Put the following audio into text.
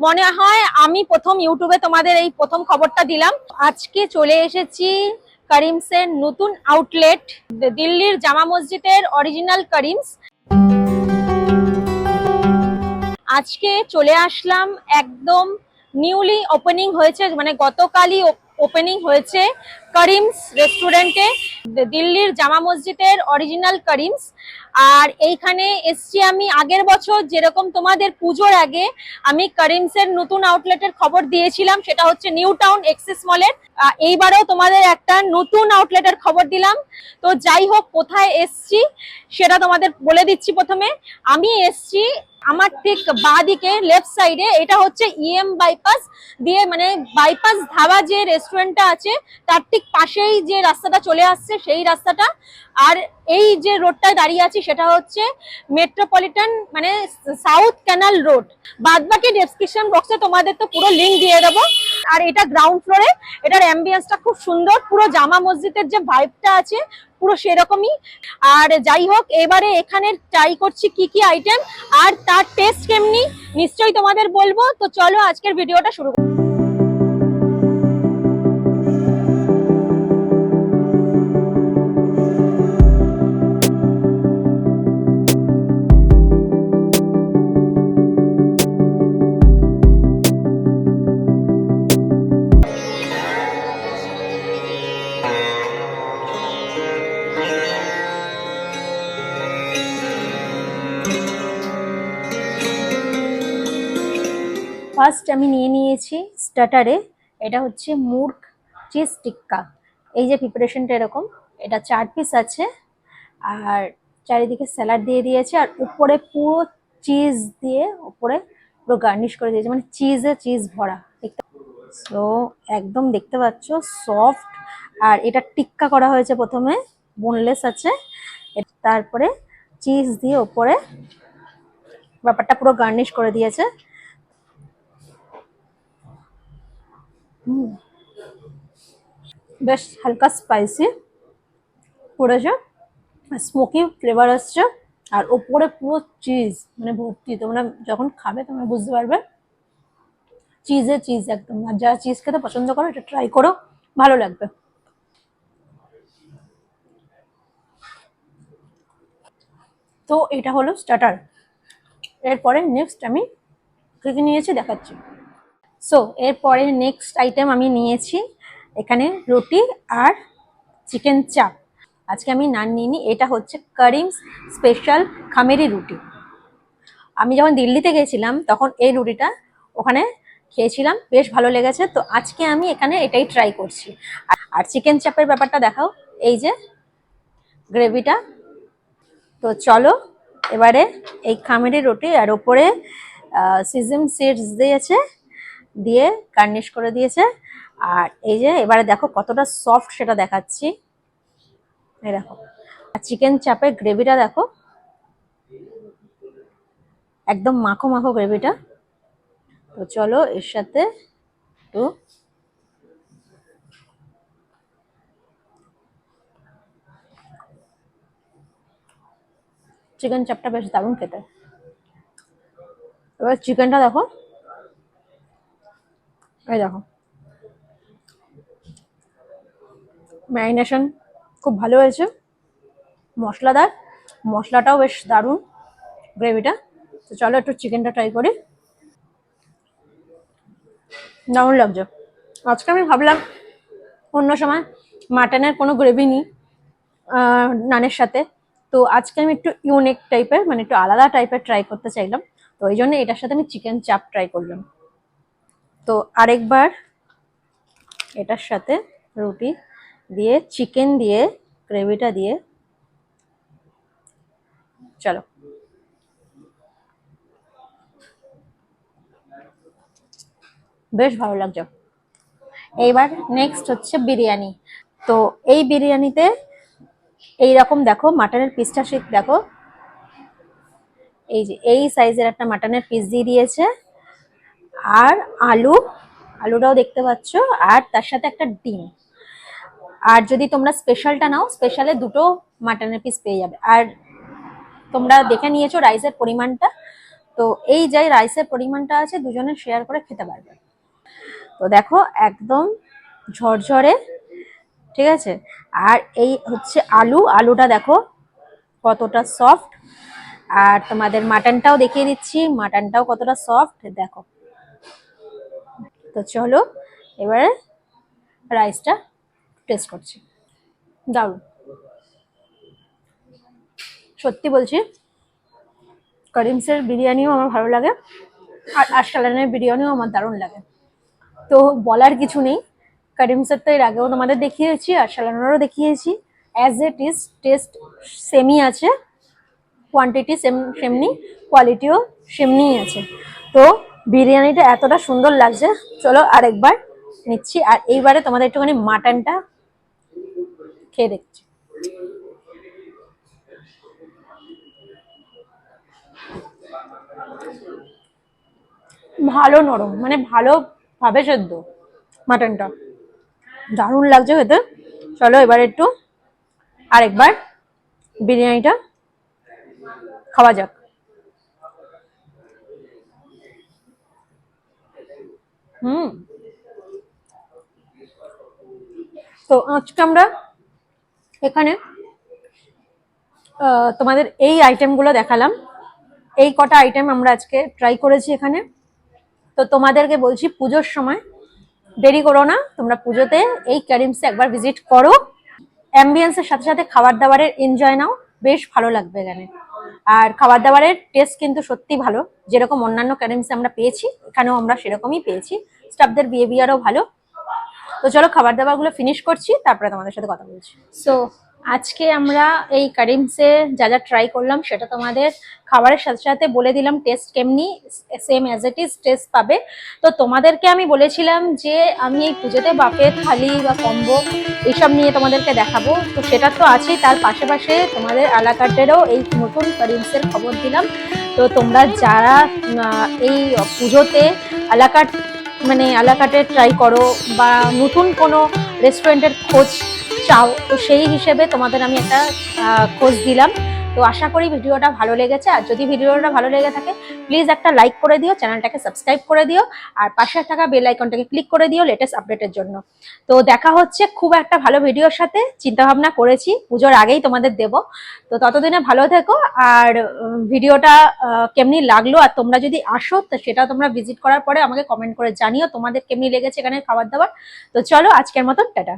মনে হয় আমি প্রথম ইউটিউবে তোমাদের এই প্রথম খবরটা দিলাম। আজকে চলে এসেছি করিমসের নতুন আউটলেট, দিল্লির জামা মসজিদের অরিজিনাল করিমস। আজকে চলে আসলাম, একদম নিউলি ওপেনিং হয়েছে, মানে গতকালই ওপেনিং হয়েছে করিমস রেস্টুরেন্টে, দিল্লির জামা মসজিদের অরিজিনাল করিমস। আর এইখানে এসছি আমি আগের বছর, যেরকম তোমাদের পুজোর আগে আমি করিমসের নতুন আউটলেটের খবর দিয়েছিলাম, সেটা হচ্ছে নিউ টাউন এক্সিস মলের। এইবারেও তোমাদের একটা নতুন আউটলেটের খবর দিলাম। তো যাই হোক, কোথায় এসছি সেটা তোমাদের বলে দিচ্ছি। প্রথমে আমি এসছি আমার ঠিক বাঁ দিকে লেফট সাইডে, এটা হচ্ছে ইএম বাইপাস দিয়ে, মানে বাইপাস ধাবা যে রেস্টুরেন্টটা আছে তার ঠিক পাশেই যে রাস্তাটা চলে আসছে সেই রাস্তাটা। আর এই যে রোডটায় দাঁড়িয়ে আছি সেটা হচ্ছে মেট্রোপলিটন, মানে সাউথ ক্যানাল রোড। বাদবাকি ডেসক্রিপশন বক্সে তোমাদের তো পুরো লিঙ্ক দিয়ে দেবো। আর এটা গ্রাউন্ড ফ্লোরে, এটার অ্যাম্বিয়েন্সটা খুব সুন্দর, পুরো জামা মসজিদের যে ভাইবটা আছে পুরো সেরকমই। আর যাই হোক, এবারে এখানে ট্রাই করছি কি কি আইটেম আর তার টেস্ট কেমনি নিশ্চয়ই তোমাদের বলবো। তো চলো আজকের ভিডিওটা শুরু করি। ফার্স্ট আমি নিয়ে নিয়েছি স্টার্টারে, এটা হচ্ছে মুর্গ চিজ টিক্কা। এই যে প্রিপারেশনটা এরকম, এটা 4 পিস আছে আর চারিদিকে স্যালাড দিয়ে দিয়েছে আর উপরে পুরো চিজ দিয়ে উপরে পুরো গার্নিশ করে দিয়েছে, মানে চিজ ভরা। সো একদম দেখতে পাচ্ছ সফট। আর এটা টিক্কা করা হয়েছে, প্রথমে বোনলেস আছে, তারপরে চিজ দিয়ে উপরে ব্যাপারটা পুরো গার্নিশ করে দিয়েছে। বেশ হালকা স্পাইসি পড়েছে, স্মোকি ফ্লেভার আসছে আর ওপরে পুরো চিজ মানে ভর্তি। তোমরা যখন খাবে তোমরা বুঝতে পারবে চিজ একদম। আর যারা চিজ খেতে পছন্দ করো এটা ট্রাই করো, ভালো লাগবে। তো এটা হলো স্টার্টার। এরপরে নেক্সট আমি কি কি নিয়েছি দেখাচ্ছি। সো এরপরে নেক্সট আইটেম আমি নিয়েছি এখানে রুটি আর চিকেন চাপ। আজকে আমি নান নিইনি, এটা হচ্ছে করিমস স্পেশাল খামেরি রুটি। আমি যখন দিল্লিতে গেছিলাম তখন এই রুটিটা ওখানে খেয়েছিলাম, বেশ ভালো লেগেছে। তো আজকে আমি এখানে এটাই ট্রাই করছি। আর চিকেন চাপের ব্যাপারটা দেখাও, এই যে গ্রেভিটা। তো চলো এবারে এই খামেরি রুটি আর ওপরে সিজম সিডস দিয়েছে, দিয়ে গার্নিশ করে দিয়েছে। আর এই যে এবারে দেখো কতটা সফট সেটা দেখাচ্ছি, এই দেখো। আর চিকেন চাপের গ্রেভিটা দেখো, একদম মাখো মাখো গ্রেভিটা। তো চলো এর সাথে একটু চিকেন চাপটা বেশ দারুণ খেতে। এবার চিকেনটা দেখো, এই দেখো ম্যারিনেশন খুব ভালো হয়েছে, মশলাদার, মশলাটাও বেশ দারুণ, গ্রেভিটা। তো চলো একটু চিকেনটা ট্রাই করি, দারুণ লাগছে। আজকে আমি ভাবলাম অন্য সময় মাটনের কোনো গ্রেভি নিই নানের সাথে, তো আজকে আমি একটু ইউনিক টাইপের, মানে একটু আলাদা টাইপের ট্রাই করতে চাইলাম। তো ওই জন্য এটার সাথে আমি চিকেন চাপ ট্রাই করলাম। তো আরেকবার এটার সাথে রুটি দিয়ে চিকেন দিয়ে গ্রেভিটা দিয়ে, চলো। বেশ ভালো লাগছে। এইবার নেক্সট হচ্ছে বিরিয়ানি। তো এই বিরিয়ানিতে এইরকম দেখো মাটনের পিসটা ঠিক দেখো, এই যে এই সাইজের একটা মাটনের পিস দিয়ে দিয়েছে আর আলুটাও দেখতে পাচ্ছ, আর তার সাথে একটা ডিম। আর যদি তোমরা স্পেশালটা নাও, স্পেশালে দুটো মাটনের পিস পেয়ে যাবে। আর তোমরা দেখে নিয়েছো রাইসের পরিমাণটা, তো এই যাই রাইসের পরিমাণটা আছে দুজনে শেয়ার করে খেতে পারবে। তো দেখো একদম ঝরঝরে, ঠিক আছে। আর এই হচ্ছে আলুটা দেখো কতটা সফট, আর তোমাদের মাটনটাও দেখিয়ে দিচ্ছি, মাটনটাও কতটা সফট দেখো। তো চলো এবারে রাইসটা টেস্ট করছি। দারুণ, সত্যি বলছি করিমসের বিরিয়ানিও আমার ভালো লাগে, আর আরসালানের বিরিয়ানিও আমার দারুণ লাগে। তো বলার কিছু নেই, করিমসের তো এর আগেও তোমাদের দেখিয়েছি, আরসালানেরও দেখিয়েছি। অ্যাজ ইট ইজ টেস্ট সেমই আছে, কোয়ান্টিটি সেমনি, কোয়ালিটিও সেমনিই আছে। তো বিরিয়ানিটা এতটা সুন্দর লাগছে, চলো আরেকবার নিচ্ছি। আর এইবারে তোমাদের একটুখানি মাটনটা খেয়ে দেখছি। ভালো নরম, মানে ভালোভাবে সেদ্ধ মাটনটা, দারুণ লাগছে খেতে। চলো এবার একটু আরেকবার বিরিয়ানিটা খাওয়া যাক। হুম, তো আজকে আমরা এখানে তোমাদের এই আইটেমগুলো দেখালাম, এই কটা আইটেম আমরা আজকে ট্রাই করেছি এখানে। তো তোমাদেরকে বলছি পুজোর সময় দেরি করো না, তোমরা পুজোতে এই ক্যারিমসে একবার ভিজিট করো। অ্যাম্বিয়েন্সের সাথে সাথে খাবার দাবারের এনজয় নাও, বেশ ভালো লাগবে এখানে। আর খাবার দাবারের টেস্ট কিন্তু সত্যি ভালো, যেরকম অন্যান্য ক্যারিমসে আমরা পেয়েছি এখানেও আমরা সেরকমই পেয়েছি। স্টাফদের বিহেভিয়ারও ভালো। তো চলো খাবার দাবার গুলো ফিনিশ করছি, তারপরে তোমাদের সাথে কথা বলছি। সো আজকে আমরা এই কারিমসে যা যা ট্রাই করলাম সেটা তোমাদের খাবারের সাথে সাথে বলে দিলাম টেস্ট কেমনি, same as it is test পাবে। তো তোমাদেরকে আমি বলেছিলাম যে আমি এই পুজোতে বাফে থালি বা কম্বো এইসব নিয়ে তোমাদেরকে দেখাবো, তো সেটা তো আছেই, তার পাশে তোমাদের আলাকার্টেরও এই নতুন কারিমসের খবর দিলাম। তো তোমরা যারা এই পুজোতে আলাকার্ট মানে আলাকাটে ট্রাই করো বা নতুন কোনো রেস্টুরেন্টের খোঁজ চাও, তো সেই হিসেবে তোমাদের আমি একটা খোঁজ দিলাম। তো আশা করি ভিডিওটা ভালো লেগেছে, আর যদি ভিডিওটা ভালো লেগে থাকে প্লিজ একটা লাইক করে দিও, চ্যানেলটাকে সাবস্ক্রাইব করে দিও, আর পাশে থাকা বেল আইকনটাকে ক্লিক করে দিও লেটেস্ট আপডেটের জন্য। তো দেখা হচ্ছে খুব একটা ভালো ভিডিওর সাথে, চিন্তা ভাবনা করেছি পুজোর আগেই তোমাদের দেব। তো ততদিনে ভালো থেকো, আর ভিডিওটা কেমনি লাগলো, আর তোমরা যদি আসো তো সেটা তোমরা ভিজিট করার পরে আমাকে কমেন্ট করে জানিও তোমাদের কেমনি লেগেছে এখানে খাবার দাবার। তো চলো আজকের মতন টাটা।